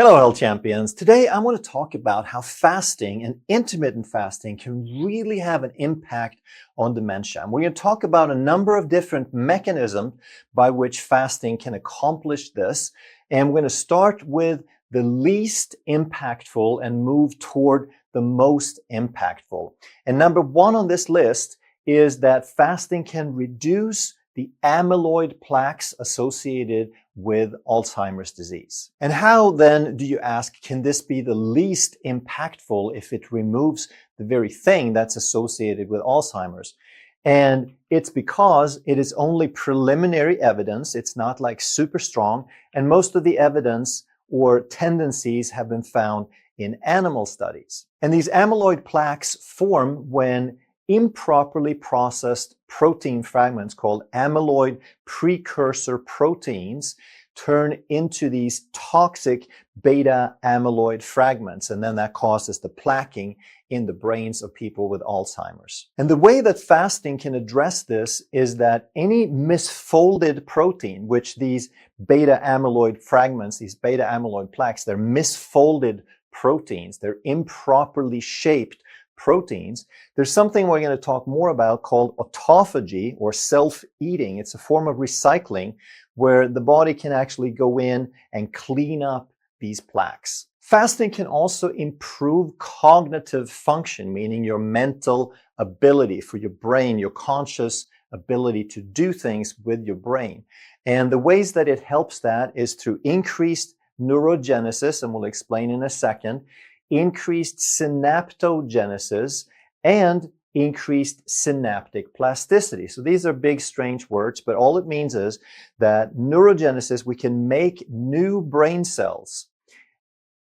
Hello, health champions. Today, I want to talk about how fasting and intermittent fasting can really have an impact on dementia. And we're going to talk about a number of different mechanisms by which fasting can accomplish this. And we're going to start with the least impactful and move toward the most impactful. And number one on this list is that fasting can reduce the amyloid plaques associated with Alzheimer's disease. And how then, do you ask, can this be the least impactful if it removes the very thing that's associated with Alzheimer's? And it's because it is only preliminary evidence. It's not like super strong. And most of the evidence or tendencies have been found in animal studies. And these amyloid plaques form when improperly processed protein fragments called amyloid precursor proteins turn into these toxic beta amyloid fragments, and then that causes the plaquing in the brains of people with Alzheimer's. And the way that fasting can address this is that any misfolded protein, which these beta amyloid fragments, these beta amyloid plaques, they're misfolded proteins, they're improperly shaped proteins. There's something we're going to talk more about called autophagy or self-eating. It's a form of recycling where the body can actually go in and clean up these plaques. Fasting can also improve cognitive function, meaning your mental ability for your brain, your conscious ability to do things with your brain. And the ways that it helps that is through increased neurogenesis, and we'll explain in a second, increased synaptogenesis, and increased synaptic plasticity. So these are big, strange words, but all it means is that neurogenesis, we can make new brain cells.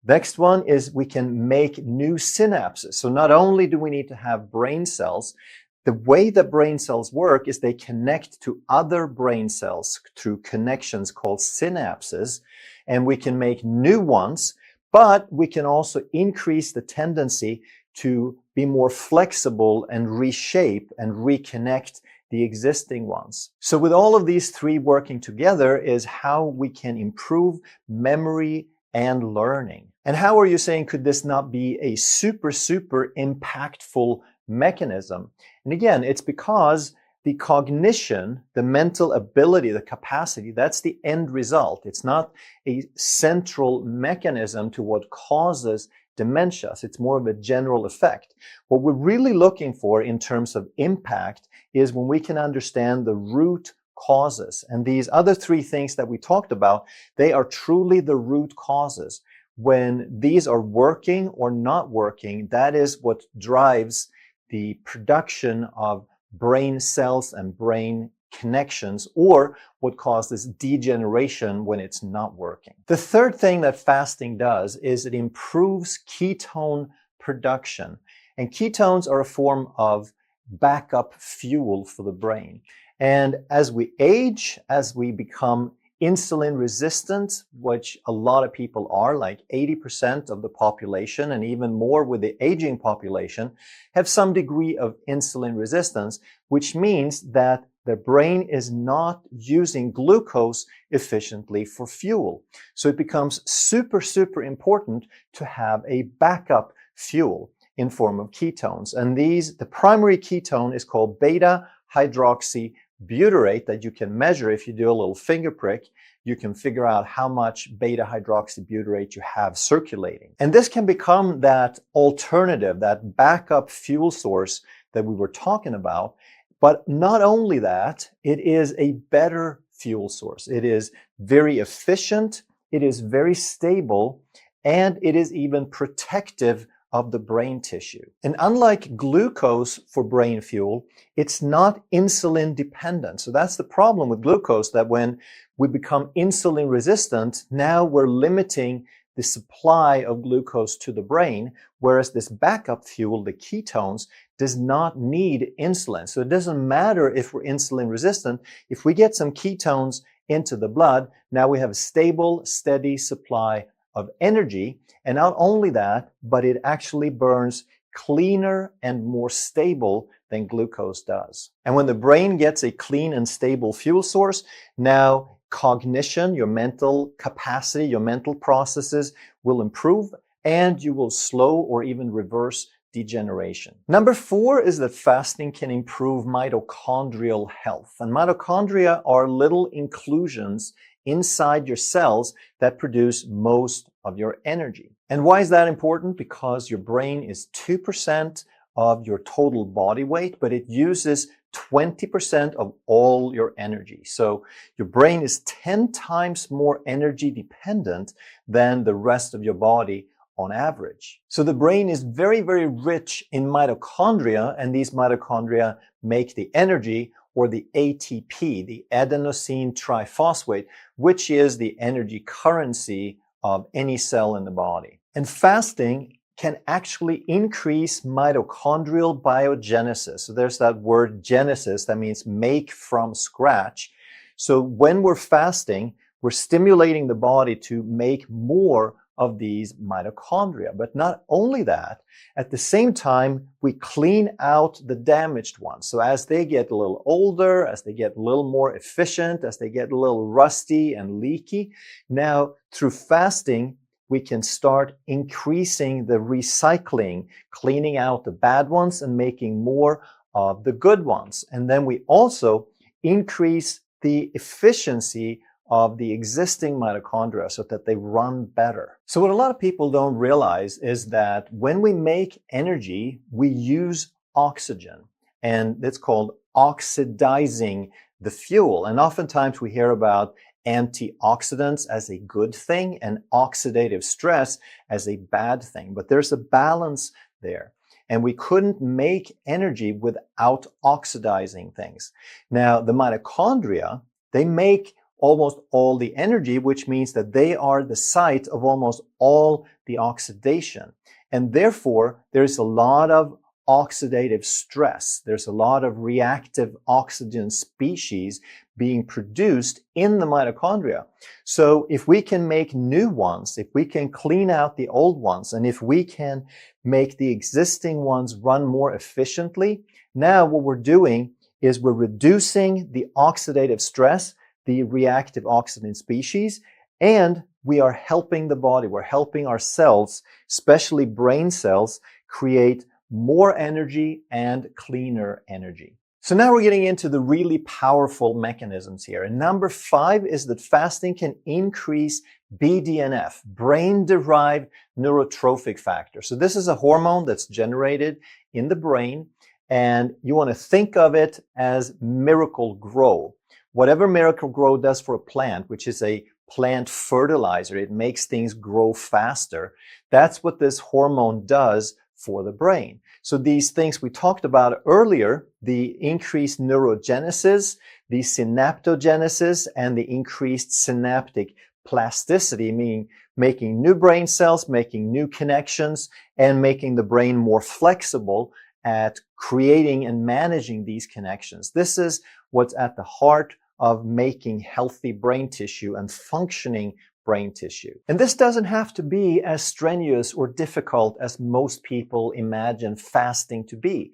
Next one is we can make new synapses. So not only do we need to have brain cells, the way that brain cells work is they connect to other brain cells through connections called synapses, and we can make new ones. But we can also increase the tendency to be more flexible and reshape and reconnect the existing ones. So with all of these three working together is how we can improve memory and learning. And how are you saying, could this not be a super impactful mechanism? And again, it's because the cognition, the mental ability, the capacity, that's the end result. It's not a central mechanism to what causes dementia. It's more of a general effect. What we're really looking for in terms of impact is when we can understand the root causes. And these other three things that we talked about, they are truly the root causes. When these are working or not working, that is what drives the production of brain cells and brain connections, or what causes degeneration when it's not working. The third thing that fasting does is it improves ketone production. And ketones are a form of backup fuel for the brain. And as we age, as we become insulin resistant, which a lot of people are, like 80% of the population, and even more with the aging population, have some degree of insulin resistance, which means that the brain is not using glucose efficiently for fuel. So it becomes super important to have a backup fuel in form of ketones. And the primary ketone is called beta hydroxybutyrate that you can measure. If you do a little finger prick, you can figure out how much beta hydroxybutyrate you have circulating. And this can become that alternative, that backup fuel source that we were talking about. But not only that, it is a better fuel source. It is very efficient, it is very stable, and it is even protective of the brain tissue. And unlike glucose for brain fuel, it's not insulin dependent. So that's the problem with glucose, that when we become insulin resistant, now we're limiting the supply of glucose to the brain, whereas this backup fuel, the ketones, does not need insulin. So it doesn't matter if we're insulin resistant. If we get some ketones into the blood, now we have a stable, steady supply of energy. And not only that, but it actually burns cleaner and more stable than glucose does. And when the brain gets a clean and stable fuel source, now cognition, your mental capacity, your mental processes will improve, and you will slow or even reverse degeneration. Number 4 is that fasting can improve mitochondrial health. And mitochondria are little inclusions inside your cells that produce most of your energy. And why is that important? Because your brain is 2% of your total body weight, but it uses 20% of all your energy. So your brain is 10 times more energy dependent than the rest of your body on average. So the brain is very, very rich in mitochondria, and these mitochondria make the energy, or the ATP, the adenosine triphosphate, which is the energy currency of any cell in the body. And fasting can actually increase mitochondrial biogenesis. So there's that word genesis, that means make from scratch. So when we're fasting, we're stimulating the body to make more of these mitochondria. But not only that, at the same time, we clean out the damaged ones. So as they get a little older, as they get a little more efficient, as they get a little rusty and leaky, now through fasting, we can start increasing the recycling, cleaning out the bad ones and making more of the good ones. And then we also increase the efficiency of the existing mitochondria so that they run better. So what a lot of people don't realize is that when we make energy, we use oxygen, and it's called oxidizing the fuel. And oftentimes we hear about antioxidants as a good thing and oxidative stress as a bad thing, but there's a balance there. And we couldn't make energy without oxidizing things. Now, the mitochondria, they make almost all the energy, which means that they are the site of almost all the oxidation. And therefore, there's a lot of oxidative stress. There's a lot of reactive oxygen species being produced in the mitochondria. So if we can make new ones, if we can clean out the old ones, and if we can make the existing ones run more efficiently, now what we're doing is we're reducing the oxidative stress, the reactive oxygen species, and we are helping the body, we're helping our cells, especially brain cells, create more energy and cleaner energy. So now we're getting into the really powerful mechanisms here. And number 5 is that fasting can increase BDNF, brain-derived neurotrophic factor. So this is a hormone that's generated in the brain, and you want to think of it as Miracle-Gro. Whatever Miracle-Gro does for a plant, which is a plant fertilizer, it makes things grow faster. That's what this hormone does for the brain. So these things we talked about earlier, the increased neurogenesis, the synaptogenesis, and the increased synaptic plasticity, meaning making new brain cells, making new connections, and making the brain more flexible at creating and managing these connections. This is what's at the heart of making healthy brain tissue and functioning brain tissue. And this doesn't have to be as strenuous or difficult as most people imagine fasting to be.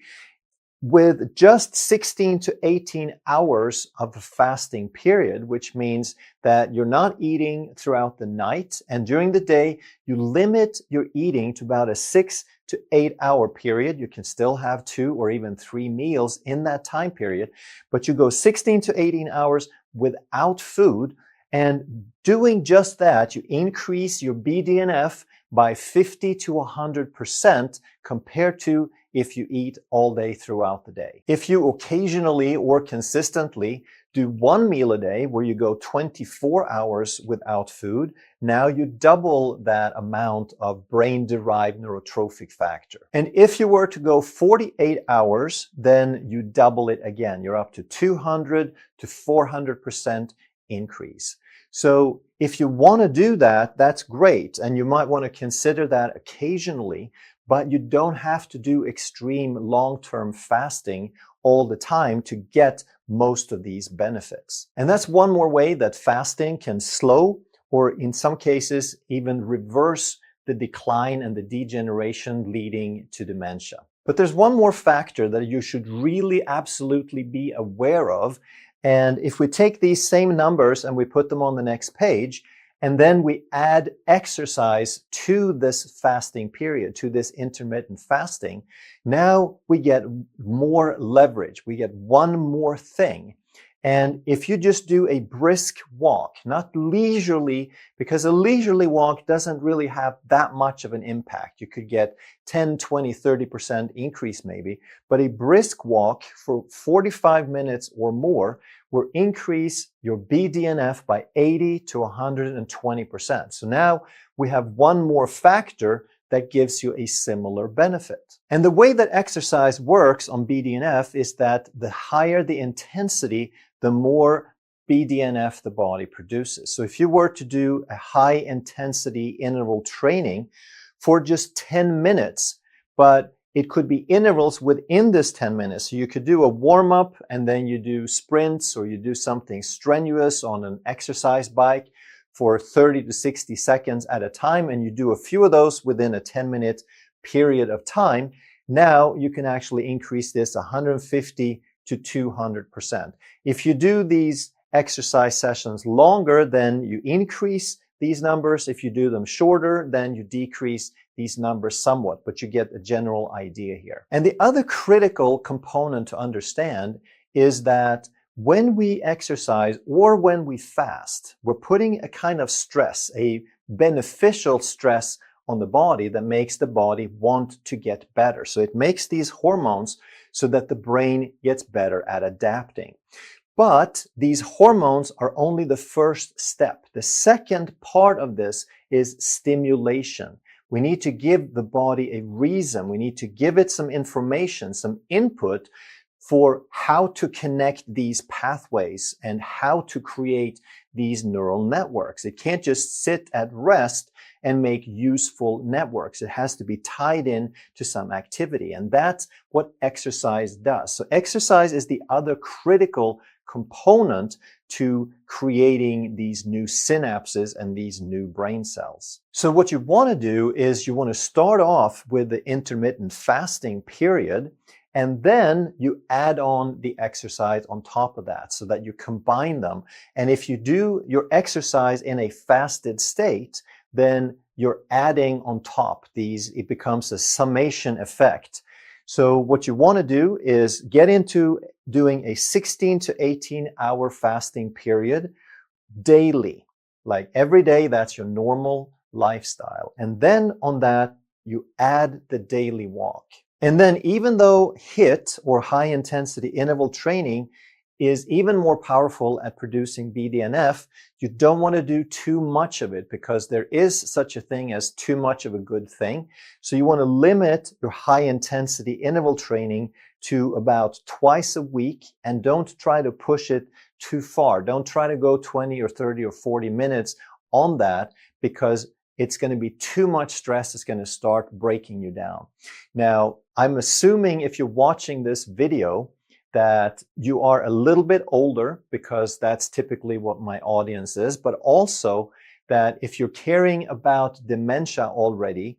With just 16 to 18 hours of a fasting period, which means that you're not eating throughout the night, and during the day, you limit your eating to about a 6 to 8 hour period. You can still have 2 or even 3 meals in that time period, but you go 16 to 18 hours without food, and doing just that, you increase your BDNF by 50 to 100% compared to if you eat all day throughout the day. If you occasionally or consistently do 1 meal a day where you go 24 hours without food, now you double that amount of brain-derived neurotrophic factor. And if you were to go 48 hours, then you double it again. You're up to 200 to 400% increase. So if you want to do that, that's great. And you might want to consider that occasionally, but you don't have to do extreme long-term fasting all the time to get most of these benefits. And that's one more way that fasting can slow, or in some cases, even reverse the decline and the degeneration leading to dementia. But there's one more factor that you should really absolutely be aware of. And if we take these same numbers and we put them on the next page, and then we add exercise to this fasting period, to this intermittent fasting, now we get more leverage. We get one more thing. And if you just do a brisk walk, not leisurely, because a leisurely walk doesn't really have that much of an impact. You could get 10, 20, 30% increase maybe, but a brisk walk for 45 minutes or more will increase your BDNF by 80 to 120%. So now we have one more factor that gives you a similar benefit. And the way that exercise works on BDNF is that the higher the intensity, the more BDNF the body produces. So if you were to do a high intensity interval training for just 10 minutes, but it could be intervals within this 10 minutes. So you could do a warm up and then you do sprints, or you do something strenuous on an exercise bike for 30 to 60 seconds at a time, and you do a few of those within a 10-minute period of time. Now you can actually increase this 150 to 200%. If you do these exercise sessions longer, then you increase these numbers. If you do them shorter, then you decrease these numbers somewhat, but you get a general idea here. And the other critical component to understand is that when we exercise or when we fast, we're putting a kind of stress, a beneficial stress on the body that makes the body want to get better. So it makes these hormones so that the brain gets better at adapting. But these hormones are only the first step. The second part of this is stimulation. We need to give the body a reason. We need to give it some information, some input for how to connect these pathways and how to create these neural networks. It can't just sit at rest and make useful networks. It has to be tied in to some activity. And that's what exercise does. So exercise is the other critical component to creating these new synapses and these new brain cells. So what you want to do is you want to start off with the intermittent fasting period, and then you add on the exercise on top of that so that you combine them. And if you do your exercise in a fasted state, then you're adding on top these, it becomes a summation effect. So what you want to do is get into doing a 16 to 18 hour fasting period daily, like every day. That's your normal lifestyle. And then on that, you add the daily walk. And then even though HIIT, or high intensity interval training, is even more powerful at producing BDNF, you don't want to do too much of it, because there is such a thing as too much of a good thing. So you want to limit your high intensity interval training to about twice a week, and don't try to push it too far. Don't try to go 20 or 30 or 40 minutes on that, because it's going to be too much stress. It's going to start breaking you down. Now, I'm assuming if you're watching this video that you are a little bit older, because that's typically what my audience is, but also that if you're caring about dementia already,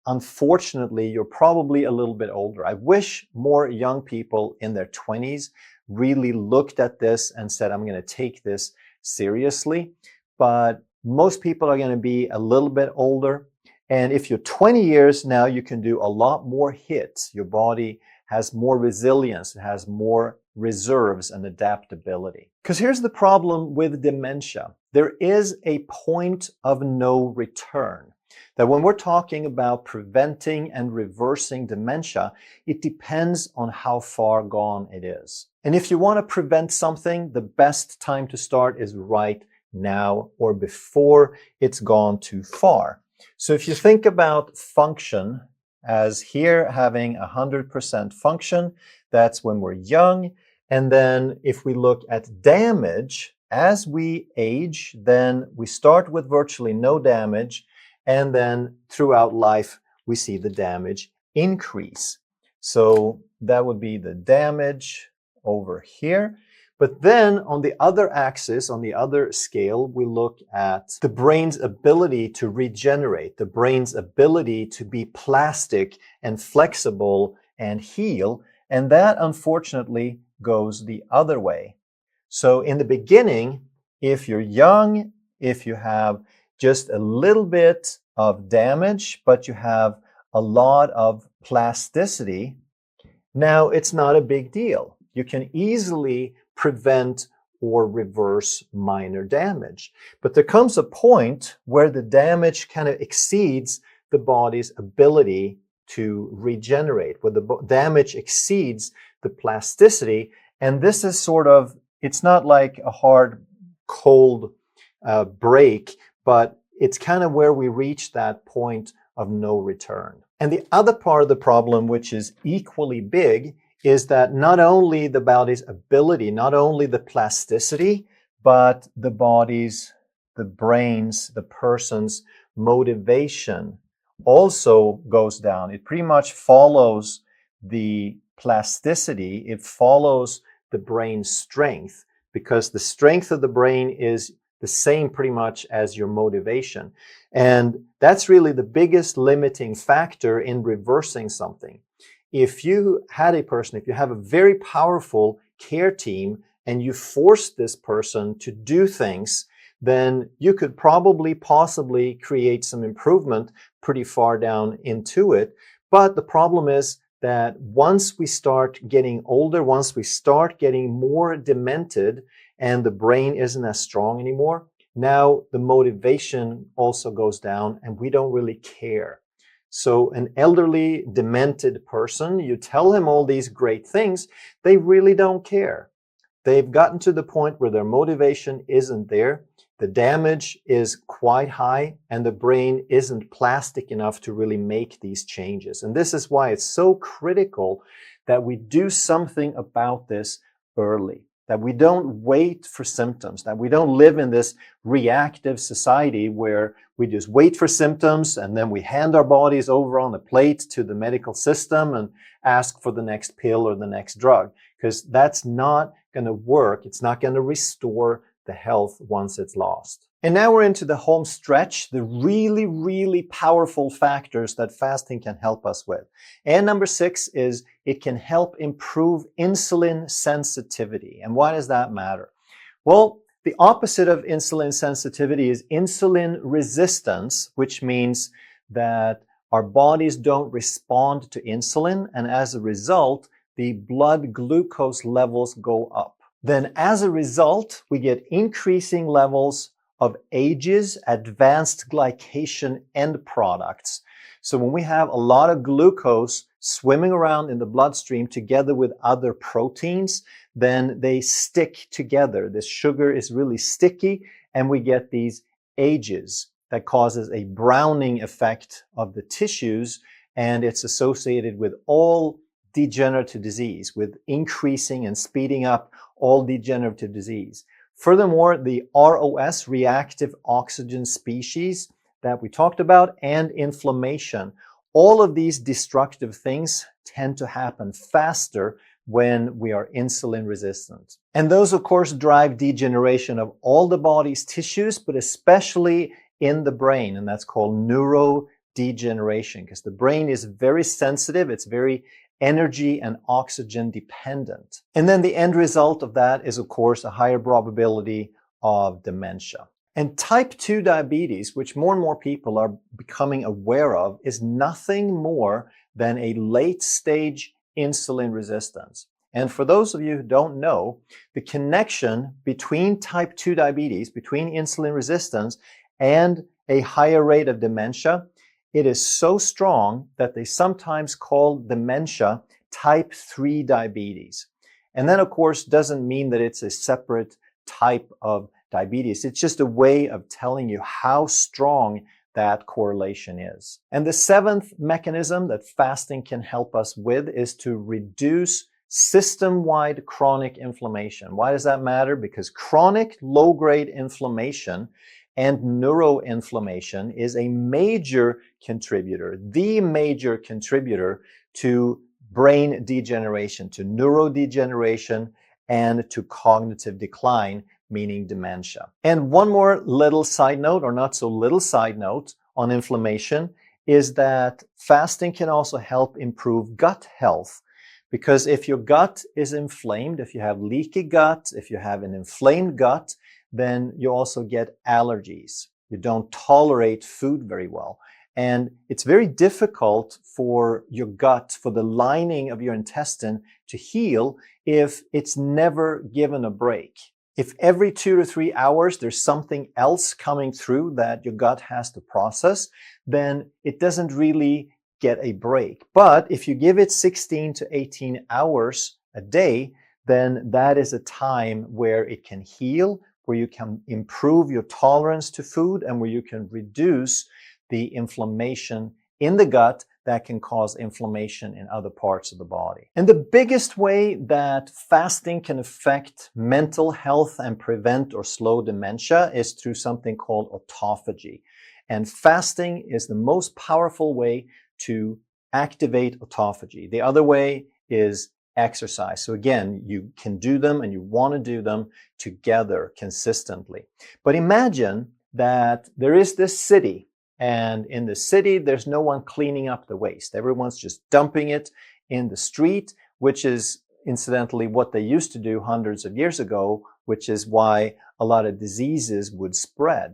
unfortunately, you're probably a little bit older. I wish more young people in their 20s really looked at this and said, I'm going to take this seriously. But most people are going to be a little bit older. And if you're 20 years now, you can do a lot more hits. Your body has more resilience, it has more reserves and adaptability. Because here's the problem with dementia. There is a point of no return. That when we're talking about preventing and reversing dementia, it depends on how far gone it is. And if you want to prevent something, the best time to start is right now, or before it's gone too far. So if you think about function as here having 100% function, that's when we're young. And then if we look at damage, as we age, then we start with virtually no damage. And then throughout life, we see the damage increase. So that would be the damage over here. But then on the other axis, on the other scale, we look at the brain's ability to regenerate, the brain's ability to be plastic and flexible and heal. And that unfortunately goes the other way. So in the beginning, if you're young, if you have just a little bit of damage, but you have a lot of plasticity, now it's not a big deal. You can easily prevent or reverse minor damage. But there comes a point where the damage kind of exceeds the body's ability to regenerate, where the damage exceeds the plasticity. And this is sort of, it's not like a hard, cold break, but it's kind of where we reach that point of no return. And the other part of the problem, which is equally big, is that not only the body's ability, not only the plasticity, but the body's, the brain's, the person's motivation also goes down. It pretty much follows the plasticity. It follows the brain's strength, because the strength of the brain is the same pretty much as your motivation. And that's really the biggest limiting factor in reversing something. If you had a person, if you have a very powerful care team and you force this person to do things, then you could probably possibly create some improvement pretty far down into it. But the problem is that once we start getting older, once we start getting more demented and the brain isn't as strong anymore, now the motivation also goes down and we don't really care. So an elderly, demented person, you tell him all these great things, they really don't care. They've gotten to the point where their motivation isn't there. The damage is quite high and the brain isn't plastic enough to really make these changes. And this is why it's so critical that we do something about this early, that we don't wait for symptoms, that we don't live in this reactive society where we just wait for symptoms and then we hand our bodies over on a plate to the medical system and ask for the next pill or the next drug, because that's not going to work. It's not going to restore the health once it's lost. And now we're into the home stretch, the really, really powerful factors that fasting can help us with. And number 6 is it can help improve insulin sensitivity. And why does that matter? Well, the opposite of insulin sensitivity is insulin resistance, which means that our bodies don't respond to insulin, and as a result, the blood glucose levels go up. Then as a result, we get increasing levels of AGEs, advanced glycation end products. So when we have a lot of glucose swimming around in the bloodstream together with other proteins, then they stick together. This sugar is really sticky and we get these AGEs that causes a browning effect of the tissues, and it's associated with all degenerative disease, with increasing and speeding up all degenerative disease. Furthermore, the ROS, reactive oxygen species, that we talked about, and inflammation, all of these destructive things tend to happen faster when we are insulin resistant. And those, of course, drive degeneration of all the body's tissues, but especially in the brain, and that's called neurodegeneration, because the brain is very sensitive, it's very energy and oxygen dependent. And then the end result of that is, of course, a higher probability of dementia. And type 2 diabetes, which more and more people are becoming aware of, is nothing more than a late stage insulin resistance. And for those of you who don't know, the connection between type 2 diabetes, between insulin resistance and a higher rate of dementia, it is so strong that they sometimes call dementia type 3 diabetes. And that, of course, doesn't mean that it's a separate type of diabetes. It's just a way of telling you how strong that correlation is. And the 7th mechanism that fasting can help us with is to reduce system-wide chronic inflammation. Why does that matter? Because chronic low-grade inflammation and neuroinflammation is a major contributor, the major contributor to brain degeneration, to neurodegeneration, and to cognitive decline, meaning dementia. And one more little side note, or not so little side note, on inflammation is that fasting can also help improve gut health. Because if your gut is inflamed, if you have leaky gut, if you have an inflamed gut, then you also get allergies. You don't tolerate food very well. And it's very difficult for your gut, for the lining of your intestine to heal if it's never given a break. If every 2 to 3 hours there's something else coming through that your gut has to process, then it doesn't really get a break. But if you give it 16 to 18 hours a day, then that is a time where it can heal, where you can improve your tolerance to food, and where you can reduce the inflammation in the gut that can cause inflammation in other parts of the body. And the biggest way that fasting can affect mental health and prevent or slow dementia is through something called autophagy. And fasting is the most powerful way to activate autophagy. The other way is exercise. So again, you can do them and you want to do them together consistently. But imagine that there is this city, and in the city, there's no one cleaning up the waste. Everyone's just dumping it in the street, which is incidentally what they used to do hundreds of years ago, which is why a lot of diseases would spread.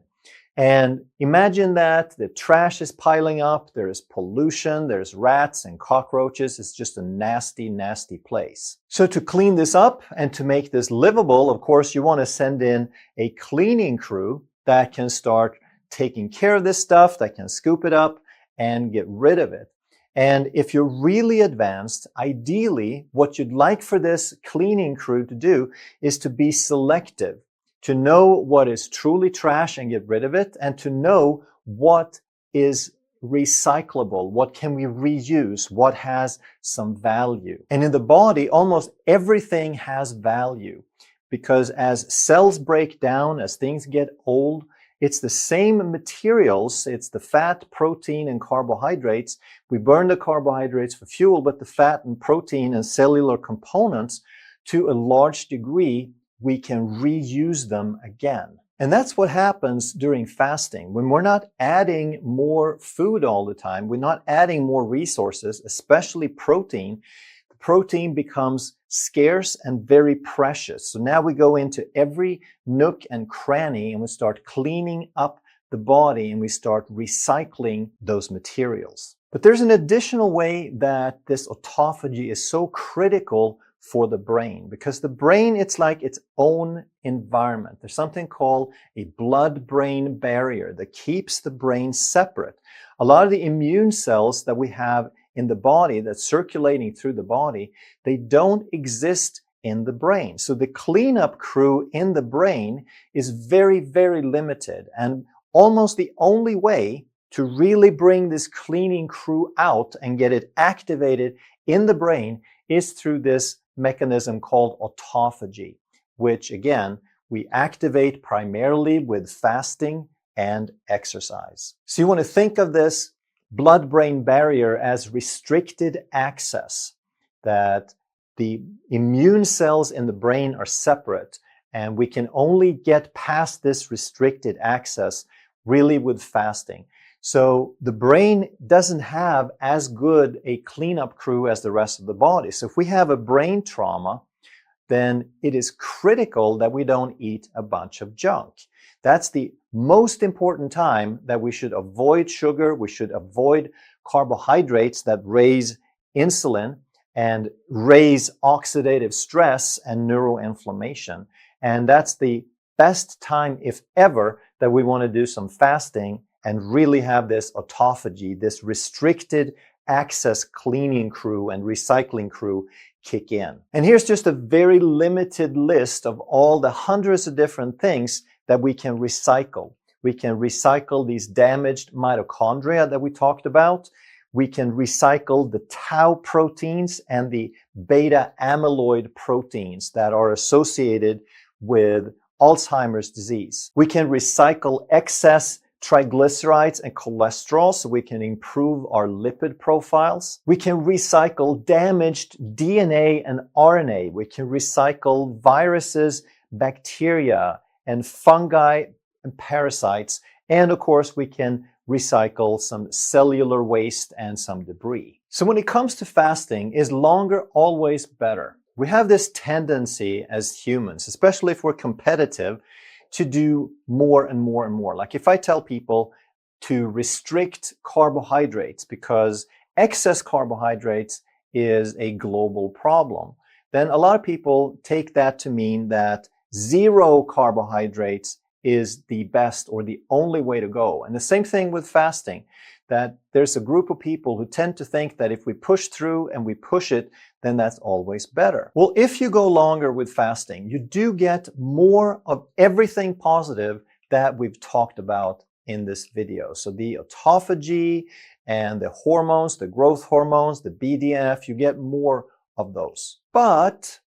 And imagine that the trash is piling up, there's pollution, there's rats and cockroaches. It's just a nasty, nasty place. So to clean this up and to make this livable, of course, you want to send in a cleaning crew that can start taking care of this stuff, that can scoop it up and get rid of it. And if you're really advanced, ideally, what you'd like for this cleaning crew to do is to be selective, to know what is truly trash and get rid of it, and to know what is recyclable, what can we reuse, what has some value. And in the body, almost everything has value, because as cells break down, as things get old, it's the same materials. It's the fat, protein, and carbohydrates. We burn the carbohydrates for fuel, but the fat and protein and cellular components, to a large degree, we can reuse them again. And that's what happens during fasting. When we're not adding more food all the time, we're not adding more resources, especially protein, the protein becomes scarce and very precious. So now we go into every nook and cranny and we start cleaning up the body and we start recycling those materials. But there's an additional way that this autophagy is so critical for the brain, because the brain, it's like its own environment. There's something called a blood-brain barrier that keeps the brain separate. A lot of the immune cells that we have in the body, that's circulating through the body, they don't exist in the brain. So the cleanup crew in the brain is very, very limited. And almost the only way to really bring this cleaning crew out and get it activated in the brain is through this mechanism called autophagy, which again, we activate primarily with fasting and exercise. So you want to think of this blood-brain barrier as restricted access, that the immune cells in the brain are separate, and we can only get past this restricted access really with fasting. So the brain doesn't have as good a cleanup crew as the rest of the body. So if we have a brain trauma, then it is critical that we don't eat a bunch of junk. That's the most important time that we should avoid sugar, we should avoid carbohydrates that raise insulin and raise oxidative stress and neuroinflammation. And that's the best time, if ever, that we want to do some fasting and really have this autophagy, this restricted access cleaning crew and recycling crew kick in. And here's just a very limited list of all the hundreds of different things that we can recycle. We can recycle these damaged mitochondria that we talked about. We can recycle the tau proteins and the beta amyloid proteins that are associated with Alzheimer's disease. We can recycle excess triglycerides and cholesterol so we can improve our lipid profiles. We can recycle damaged DNA and RNA. We can recycle viruses, bacteria, and fungi and parasites. And of course, we can recycle some cellular waste and some debris. So when it comes to fasting, is longer always better? We have this tendency as humans, especially if we're competitive, to do more and more and more. Like if I tell people to restrict carbohydrates because excess carbohydrates is a global problem, then a lot of people take that to mean that zero carbohydrates is the best or the only way to go. And the same thing with fasting, that there's a group of people who tend to think that if we push through and we push it, then that's always better. Well, if you go longer with fasting, you do get more of everything positive that we've talked about in this video. So the autophagy and the hormones, the growth hormones, the BDNF, you get more of those. But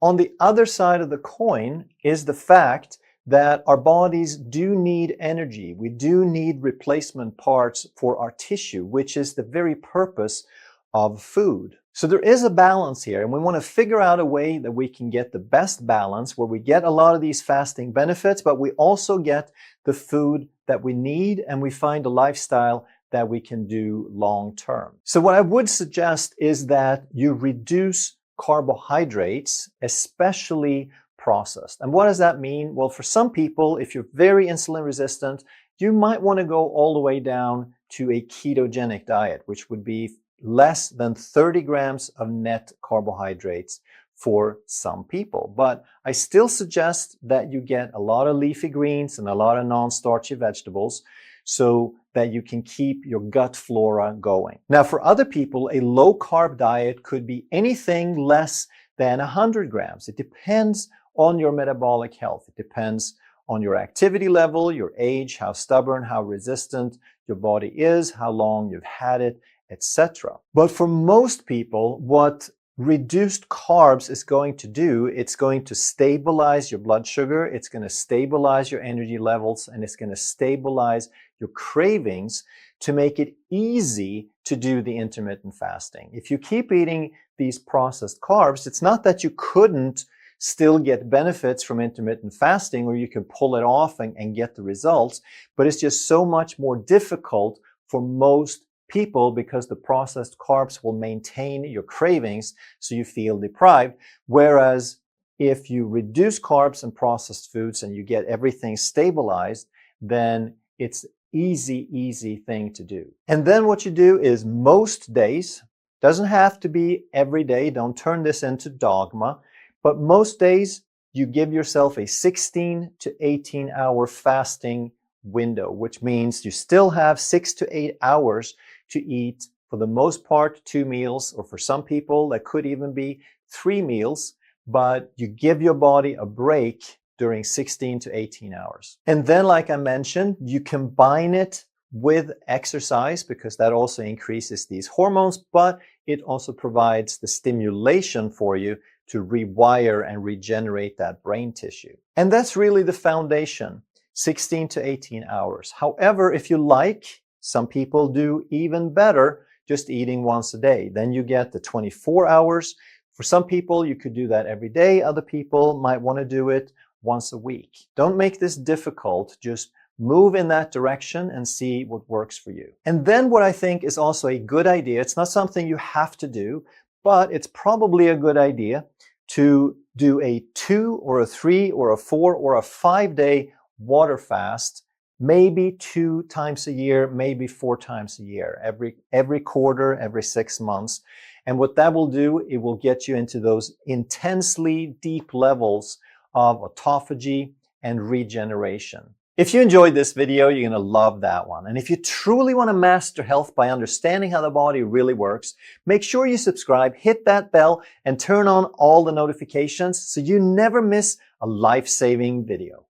on the other side of the coin is the fact that our bodies do need energy. We do need replacement parts for our tissue, which is the very purpose of food. So there is a balance here, and we want to figure out a way that we can get the best balance where we get a lot of these fasting benefits, but we also get the food that we need, and we find a lifestyle that we can do long term. So what I would suggest is that you reduce carbohydrates, especially processed. And what does that mean? Well, for some people, if you're very insulin resistant, you might want to go all the way down to a ketogenic diet, which would be less than 30 grams of net carbohydrates for some people. But I still suggest that you get a lot of leafy greens and a lot of non-starchy vegetables so that you can keep your gut flora going. Now, for other people, a low carb diet could be anything less than 100 grams. It depends on your metabolic health. It depends on your activity level, your age, how stubborn, how resistant your body is, how long you've had it, etc. But for most people, what reduced carbs is going to do, it's going to stabilize your blood sugar, it's going to stabilize your energy levels, and it's going to stabilize your cravings to make it easy to do the intermittent fasting. If you keep eating these processed carbs, it's not that you couldn't still get benefits from intermittent fasting, or you can pull it off and get the results, but it's just so much more difficult for most people because the processed carbs will maintain your cravings so you feel deprived. Whereas if you reduce carbs and processed foods and you get everything stabilized, then it's easy thing to do. And then what you do is most days, doesn't have to be every day, don't turn this into dogma, but most days you give yourself a 16 to 18 hour fasting window, which means you still have 6 to 8 hours to eat, for the most part, 2 meals, or for some people that could even be 3 meals, but you give your body a break during 16 to 18 hours. And then, like I mentioned, you combine it with exercise because that also increases these hormones, but it also provides the stimulation for you to rewire and regenerate that brain tissue. And that's really the foundation, 16 to 18 hours. However, if you like, some people do even better just eating once a day. Then you get the 24 hours. For some people, you could do that every day. Other people might want to do it once a week. Don't make this difficult. Just move in that direction and see what works for you. And then what I think is also a good idea, it's not something you have to do, but it's probably a good idea to do a 2 or a 3 or a 4 or a 5 day water fast, maybe 2 times a year, maybe 4 times a year, every quarter, every 6 months. And what that will do, it will get you into those intensely deep levels of autophagy and regeneration. If you enjoyed this video, you're going to love that one. And if you truly want to master health by understanding how the body really works, make sure you subscribe, hit that bell, and turn on all the notifications so you never miss a life-saving video.